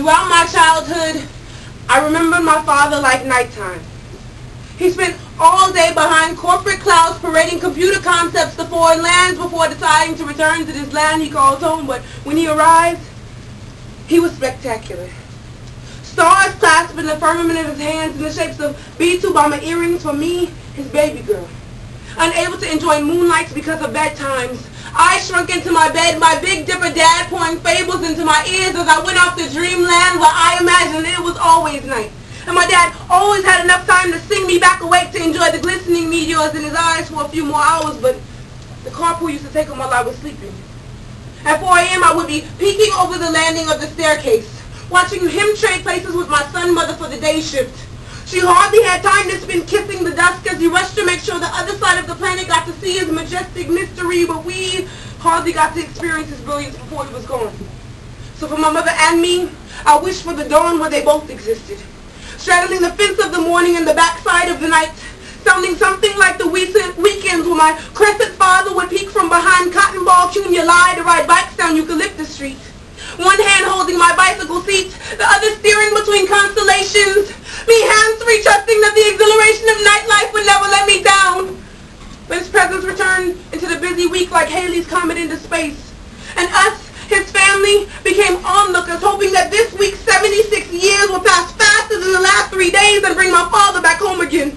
Throughout my childhood, I remember my father like nighttime. He spent all day behind corporate clouds parading computer concepts to foreign lands before deciding to return to this land he calls home. But when he arrived, he was spectacular. Stars clasped in the firmament of his hands in the shapes of B2 bomber earrings for me, his baby girl. Unable to enjoy moonlights because of bedtimes, I shrunk into my bed, my Big Dipper dad pouring fables into my ears as I went off to dreamland where I imagined it was always night. And my dad always had enough time to sing me back awake to enjoy the glistening meteors in his eyes for a few more hours, but the carpool used to take him while I was sleeping. At 4 a.m. I would be peeking over the landing of the staircase, watching him trade places with my son mother for the day shift. She hardly had time to spend kissing the dusk as he rushed to make sure the other side of the planet got to see his majestic mystery, but we hardly got to experience his brilliance before he was gone. So for my mother and me, I wish for the dawn where they both existed. Straddling the fence of the morning and the backside of the night, sounding something like the weekends when my crescent father would peek from behind Cotton Ball Cunulii to ride bikes down Eucalyptus Street. One hand holding my bicycle seat, the other steering between constellations, me hands-free trusting that the exhilaration of nightlife would never let me down. But his presence returned into the busy week like Halley's Comet into space. And us, his family, became onlookers, hoping that this week's 76 years will pass faster than the last 3 days and bring my father back home again.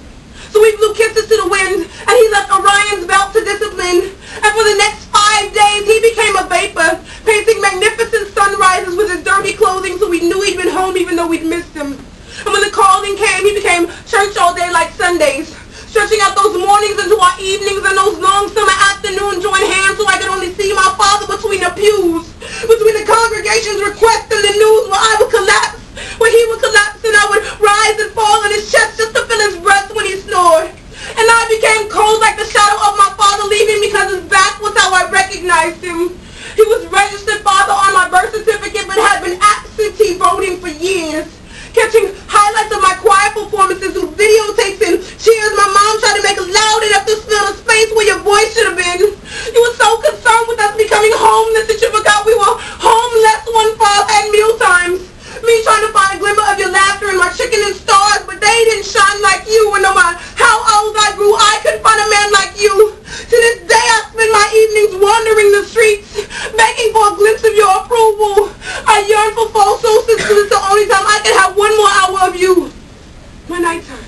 So we blew kisses to the wind, and he left Orion's belt to discipline. And for the next 5 days, he became a vapor, painting magnificent sunrises with his dirty clothing so we knew he'd been home even though we'd missed him. And when the calling came, he became church all day like Sundays, stretching out those mornings into our evenings and those long summer afternoons joined hands so I could only see my father between the pews, between the congregation's request and the news where I would collapse, where he would collapse and I would rise and fall on his chest just to feel his breath when he snored. And I became cold like the shadow of my father leaving because his back was how I recognized him. He was registered father on my birth certificate but had been absentee voting for years. Catching highlights of my choir performances through videotapes and cheers my mom tried to make loud enough to fill the space where your voice should have been. You were so concerned with us becoming homeless that you forgot we were homeless one fall at meal times. Me trying to find a glimmer of your laughter in my chicken and stars, but they didn't shine like you, and no matter how old I grew, I couldn't find a man like you. To this day, I spend my evenings wandering the streets, begging for a glimpse of your approval. I yearn for fall solstice because it's the only time I can have one more hour of you. My nighttime.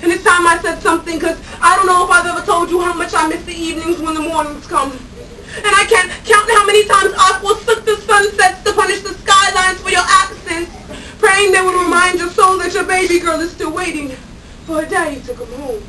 And this time I said something because I don't know if I've ever told you how much I miss the evenings when the mornings come. And I can't count how many times I forsook the sunsets to punish the skylines for your absence, praying they would remind your soul that your baby girl is still waiting for her daddy to come home.